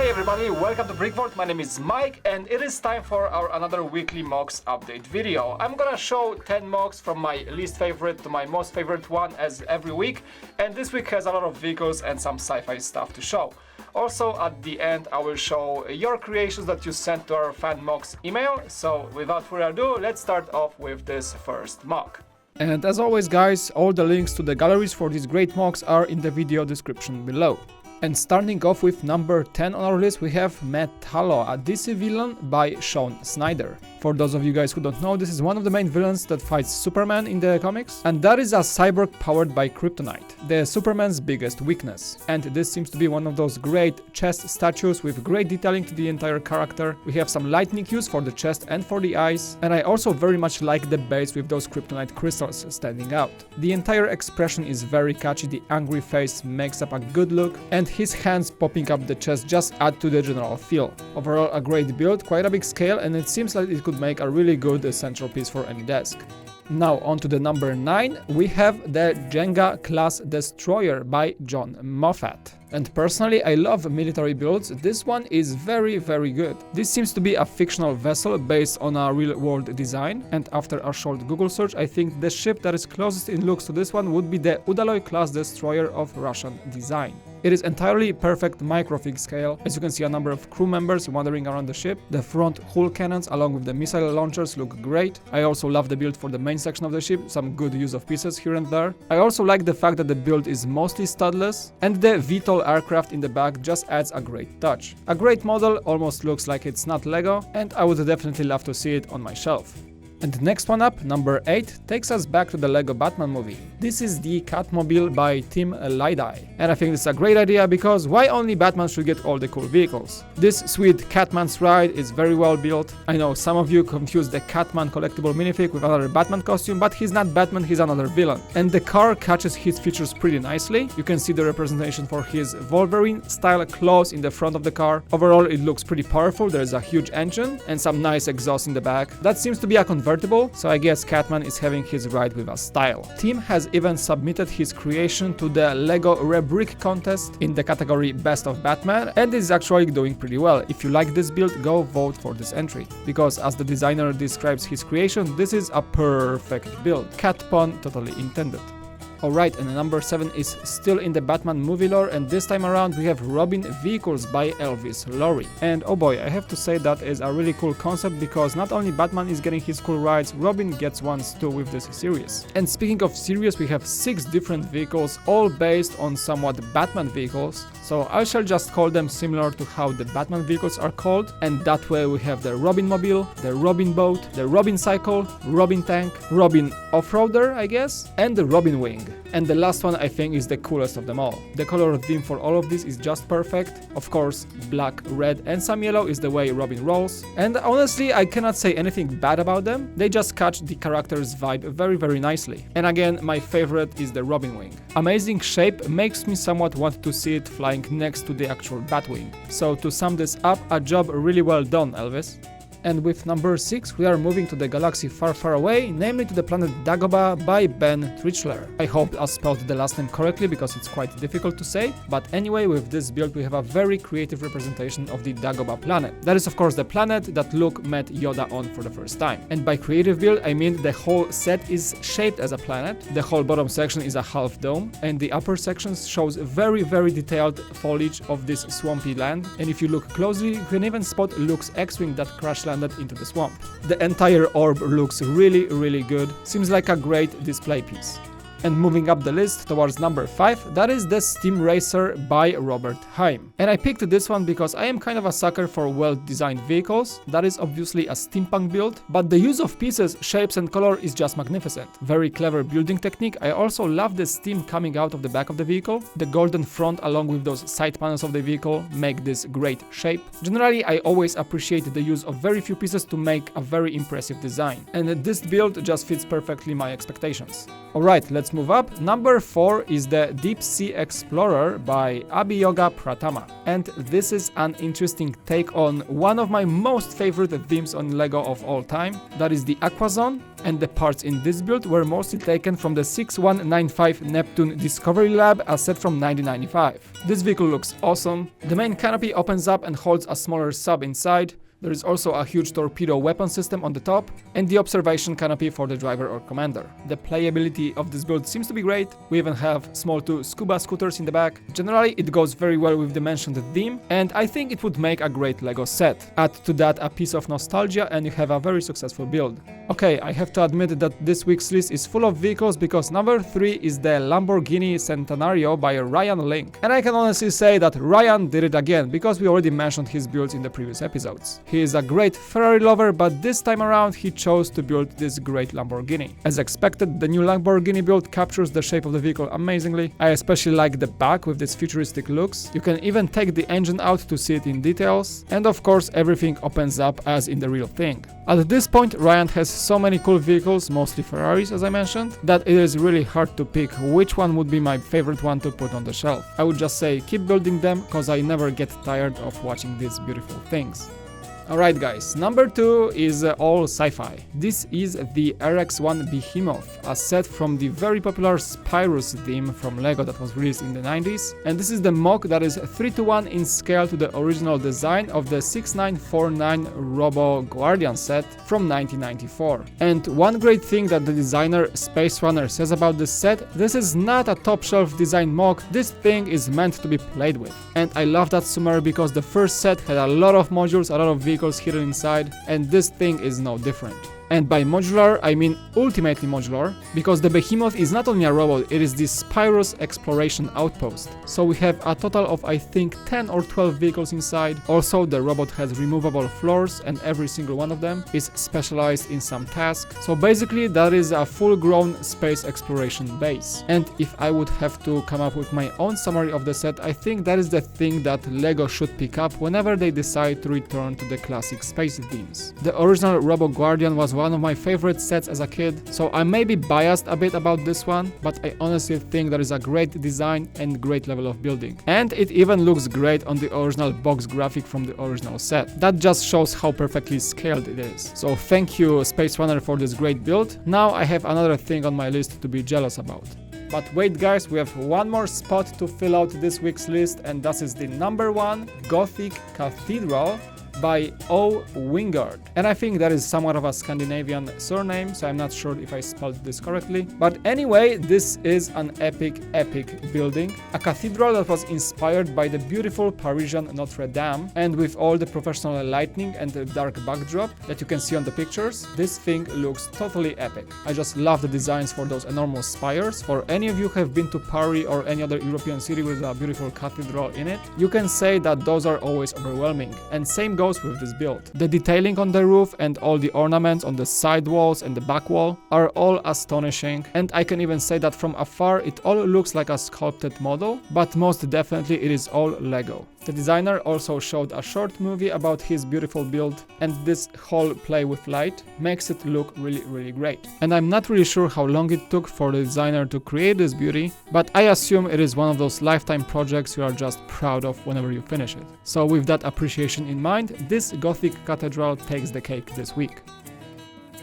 Hey everybody, welcome to BrickVault. My name is Mike and it is time for our another weekly MOCs update video. I'm gonna show 10 MOCs from my least favorite to my most favorite one as every week, and this week has a lot of vehicles and some sci-fi stuff to show. Also at the end I will show your creations that you sent to our fan MOCs email. So without further ado, let's start off with this first MOC. And as always guys, all the links to the galleries for these great MOCs are in the video description below. And starting off with number 10 on our list, we have Metallo, a DC villain by Sean Snyder. For those of you guys who don't know, this is one of the main villains that fights Superman in the comics, and that is a cyborg powered by kryptonite, the Superman's biggest weakness. And this seems to be one of those great chest statues with great detailing to the entire character. We have some lightning hues for the chest and for the eyes, and I also very much like the base with those kryptonite crystals standing out. The entire expression is very catchy, the angry face makes up a good look, and his hands popping up the chest just add to the general feel. Overall a great build, quite a big scale, and it seems like it could make a really good centerpiece for any desk. Now on to the number 9, we have the Dzenga class destroyer by John Moffatt. And personally I love military builds, this one is very good. This seems to be a fictional vessel based on a real world design, and after a short Google search I think the ship that is closest in looks to this one would be the Udaloy class destroyer of Russian design. It is entirely perfect microfig scale. As you can see, a number of crew members wandering around the ship. The front hull cannons along with the missile launchers look great. I also love the build for the main section of the ship, some good use of pieces here and there. I also like the fact that the build is mostly studless, and the VTOL aircraft in the back just adds a great touch. A great model, almost looks like it's not Lego, and I would definitely love to see it on my shelf. And the next one up, number 8, takes us back to the Lego Batman movie. This is the Catmobile by Tim Lydy. And I think this is a great idea because why only Batman should get all the cool vehicles? This sweet Catman's ride is very well built. I know some of you confuse the Catman collectible minifig with another Batman costume, but he's not Batman, he's another villain. And the car catches his features pretty nicely. You can see the representation for his Wolverine style claws in the front of the car. Overall it looks pretty powerful, there is a huge engine and some nice exhaust in the back. That seems to be a convertible, so I guess Catman is having his ride with a style. Tim has even submitted his creation to the Lego Rebrick contest in the category Best of Batman, and is actually doing pretty well. If you like this build, go vote for this entry, because as the designer describes his creation, this is a perfect build. Cat pun totally intended. Alright, and number 7 is still in the Batman movie lore, and this time around we have Robin Vehicles by Elvis Laurie. And oh boy, I have to say that is a really cool concept, because not only Batman is getting his cool rides, Robin gets ones too with this series. And speaking of series, we have 6 different vehicles, all based on somewhat Batman vehicles, so I shall just call them similar to how the Batman vehicles are called, and that way we have the Robin Mobile, the Robin Boat, the Robin Cycle, Robin Tank, Robin Offroader I guess, and the Robin Wing. And the last one I think is the coolest of them all. The color theme for all of these is just perfect. Of course, black, red and some yellow is the way Robin rolls. And honestly, I cannot say anything bad about them. They just catch the character's vibe very nicely. And again, my favorite is the Robin Wing. Amazing shape makes me somewhat want to see it flying next to the actual Batwing. So to sum this up, a job really well done, Elvis. And with number 6, we are moving to the galaxy far away, namely to the planet Dagobah by Ben Tritschler. I hope I spelled the last name correctly because it's quite difficult to say, but anyway, with this build we have a very creative representation of the Dagobah planet. That is of course the planet that Luke met Yoda on for the first time. And by creative build I mean the whole set is shaped as a planet, the whole bottom section is a half dome, and the upper section shows very detailed foliage of this swampy land, and if you look closely you can even spot Luke's X-Wing that crash landed into the swamp. The entire orb looks really good, seems like a great display piece. And moving up the list towards number 5, that is the Steam Racer by Robert Heim. And I picked this one because I am kind of a sucker for well-designed vehicles. That is obviously a steampunk build, but the use of pieces, shapes and color is just magnificent. Very clever building technique. I also love the steam coming out of the back of the vehicle. The golden front along with those side panels of the vehicle make this great shape. Generally, I always appreciate the use of very few pieces to make a very impressive design. And this build just fits perfectly my expectations. Alright, let's move up. Number 4 is the Deep Sea Explorer by Abhiyoga Pratama. And this is an interesting take on one of my most favorite themes on LEGO of all time. That is the Aquazone, and the parts in this build were mostly taken from the 6195 Neptune Discovery Lab, a set from 1995. This vehicle looks awesome. The main canopy opens up and holds a smaller sub inside. There is also a huge torpedo weapon system on the top, and the observation canopy for the driver or commander. The playability of this build seems to be great. We even have small 2 scuba scooters in the back. Generally, it goes very well with the mentioned theme, and I think it would make a great LEGO set. Add to that a piece of nostalgia and you have a very successful build. Okay, I have to admit that this week's list is full of vehicles because number 3 is the Lamborghini Centenario by Ryan Link. And I can honestly say that Ryan did it again because we already mentioned his builds in the previous episodes. He is a great Ferrari lover, but this time around he chose to build this great Lamborghini. As expected, the new Lamborghini build captures the shape of the vehicle amazingly. I especially like the back with its futuristic looks. You can even take the engine out to see it in details. And of course everything opens up as in the real thing. At this point, Ryan has so many cool vehicles, mostly Ferraris as I mentioned, that it is really hard to pick which one would be my favorite one to put on the shelf. I would just say keep building them, cause I never get tired of watching these beautiful things. Alright guys, number 2 is all sci-fi. This is the RX-1 Behemoth, a set from the very popular Spyrus theme from LEGO that was released in the 90s. And this is the MOC that is 3:1 in scale to the original design of the 6949 Robo Guardian set from 1994. And one great thing that the designer spacerunner says about this set, this is not a top shelf design MOC, this thing is meant to be played with. And I love that summary because the first set had a lot of modules, a lot of vehicles hidden inside, and this thing is no different. And by modular, I mean ultimately modular, because the Behemoth is not only a robot, it is the Spyrus exploration outpost. So we have a total of I think 10 or 12 vehicles inside. Also the robot has removable floors and every single one of them is specialized in some task. So basically that is a full-grown space exploration base. And if I would have to come up with my own summary of the set, I think that is the thing that LEGO should pick up whenever they decide to return to the classic space themes. The original Robo Guardian was one of my favorite sets as a kid, so I may be biased a bit about this one, but I honestly think that is a great design and great level of building. And it even looks great on the original box graphic from the original set. That just shows how perfectly scaled it is. So thank you spacerunner for this great build. Now I have another thing on my list to be jealous about. But wait guys, we have one more spot to fill out this week's list, and that is the number 1 Gothic Cathedral by Wingård. And I think that is somewhat of a Scandinavian surname, so I'm not sure if I spelled this correctly. But anyway, this is an epic building. A cathedral that was inspired by the beautiful Parisian Notre Dame, and with all the professional lighting and the dark backdrop that you can see on the pictures, this thing looks totally epic. I just love the designs for those enormous spires. For any of you who have been to Paris or any other European city with a beautiful cathedral in it, you can say that those are always overwhelming. And same goes with this build. The detailing on the roof and all the ornaments on the side walls and the back wall are all astonishing, and I can even say that from afar it all looks like a sculpted model, but most definitely it is all LEGO. The designer also showed a short movie about his beautiful build, and this whole play with light makes it look really great. And I'm not really sure how long it took for the designer to create this beauty, but I assume it is one of those lifetime projects you are just proud of whenever you finish it. So with that appreciation in mind, this Gothic Cathedral takes the cake this week.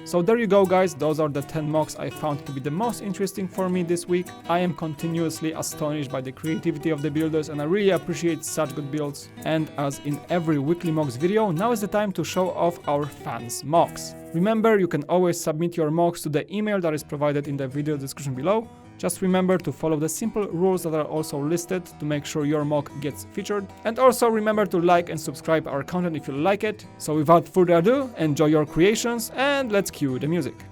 So there you go guys, those are the 10 MOCs I found to be the most interesting for me this week. I am continuously astonished by the creativity of the builders and I really appreciate such good builds. And as in every weekly MOCs video, now is the time to show off our fans' MOCs. Remember, you can always submit your MOCs to the email that is provided in the video description below. Just remember to follow the simple rules that are also listed to make sure your MOC gets featured. And also remember to like and subscribe our content if you like it. So without further ado, enjoy your creations and let's cue the music.